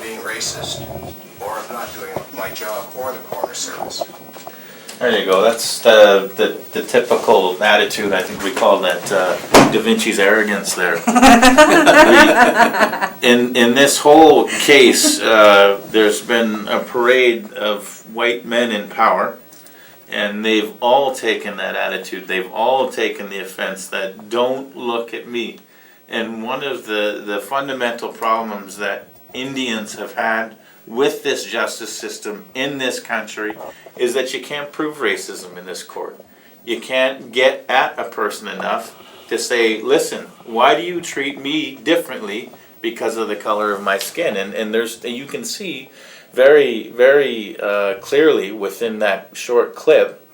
being racist or of not doing my job for the coroner service. There you go. That's the typical attitude. I think we call that Da Vinci's arrogance there. In this whole case, there's been a parade of white men in power, and they've all taken that attitude. They've all taken the offense that don't look at me. And one of the fundamental problems that Indians have had with this justice system in this country is that you can't prove racism in this court. You can't get at a person enough to say, listen, why do you treat me differently because of the color of my skin? And you can see very, very clearly within that short clip,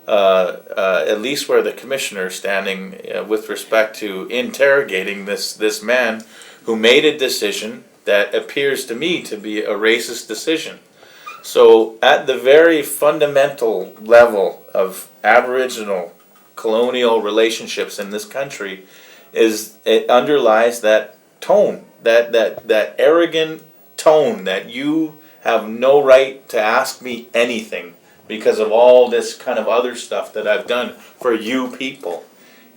at least where the commissioner is standing with respect to interrogating this man who made a decision that appears to me to be a racist decision. So at the very fundamental level of Aboriginal colonial relationships in this country, it underlies that tone, that arrogant tone that you have no right to ask me anything because of all this kind of other stuff that I've done for you people.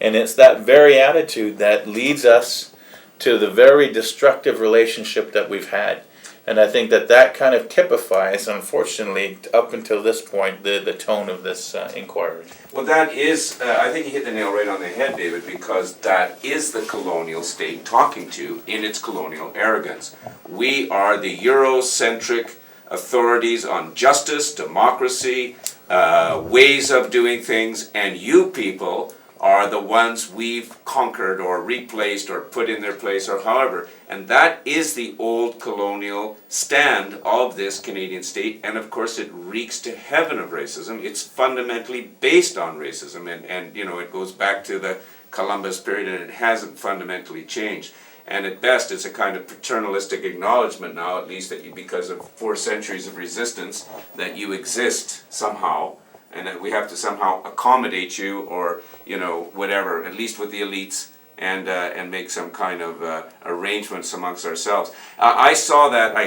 And it's that very attitude that leads us to the very destructive relationship that we've had. And I think that kind of typifies, unfortunately, up until this point, the tone of this inquiry. Well, that is, I think you hit the nail right on the head, David, because that is the colonial state talking to in its colonial arrogance. We are the Eurocentric authorities on justice, democracy, ways of doing things, and you people are the ones we've conquered or replaced or put in their place or however. And that is the old colonial stand of this Canadian state, and of course it reeks to heaven of racism. It's fundamentally based on racism, and you know, it goes back to the Columbus period, and it hasn't fundamentally changed. And at best it's a kind of paternalistic acknowledgement now, at least that you, because of 4 centuries of resistance, that you exist somehow, and that we have to somehow accommodate you, or you know, whatever, at least with the elites, and make some kind of arrangements amongst ourselves. I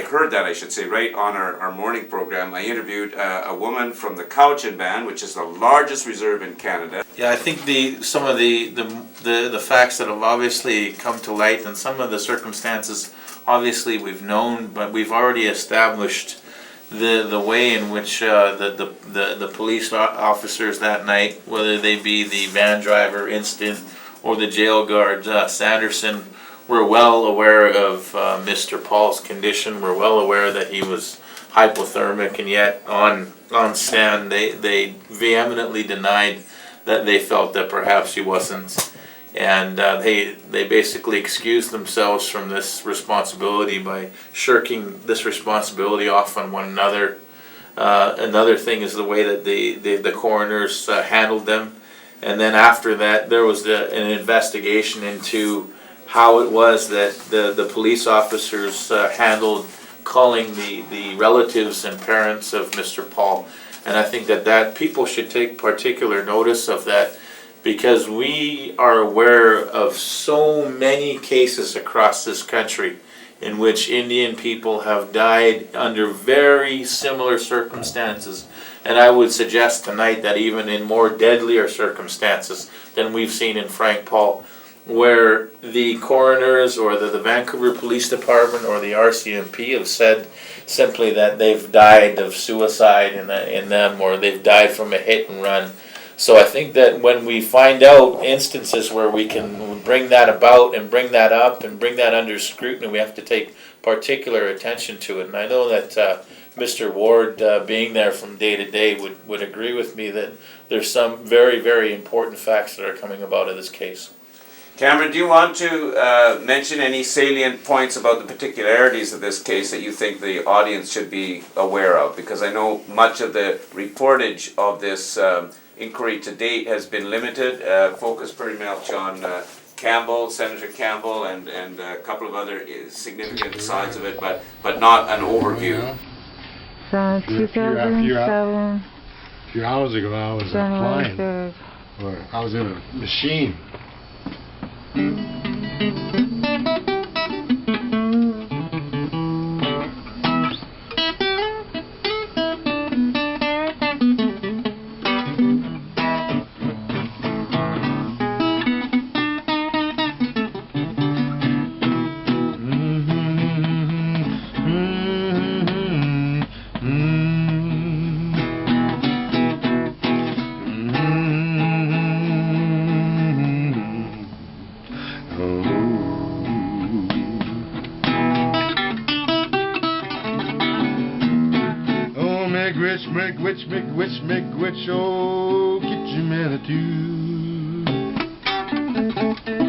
heard that, I should say, right on our morning program. I interviewed a woman from the Cowichan Band, which is the largest reserve in Canada. Yeah, I think some of the facts that have obviously come to light, and some of the circumstances obviously we've known, but we've already established the way in which the police officers that night, whether they be the van driver Instant or the jail guard Sanderson, were well aware of Mr. Paul's condition. We're well aware that he was hypothermic, and yet on stand they vehemently denied that they felt that perhaps he wasn't. And they basically excused themselves from this responsibility by shirking this responsibility off on one another. Another thing is the way that the coroners handled them. And then after that, there was an investigation into how it was that the police officers handled calling the relatives and parents of Mr. Paul. And I think that people should take particular notice of that, because we are aware of so many cases across this country in which Indian people have died under very similar circumstances. And I would suggest tonight that even in more deadlier circumstances than we've seen in Frank Paul, where the coroners or the Vancouver Police Department or the RCMP have said simply that they've died of suicide in them, or they've died from a hit and run. So I think that when we find out instances where we can bring that about and bring that up and bring that under scrutiny, we have to take particular attention to it. And I know that Mr. Ward, being there from day to day, would agree with me that there's some very, very important facts that are coming about of this case. Cameron, do you want to mention any salient points about the particularities of this case that you think the audience should be aware of? Because I know much of the reportage of this inquiry to date has been limited, focused pretty much on Campbell, Senator Campbell, and a couple of other significant sides of it, but not an overview. So 2007. A few hours ago, I was flying, or I was in a machine. oh, get your Manitou.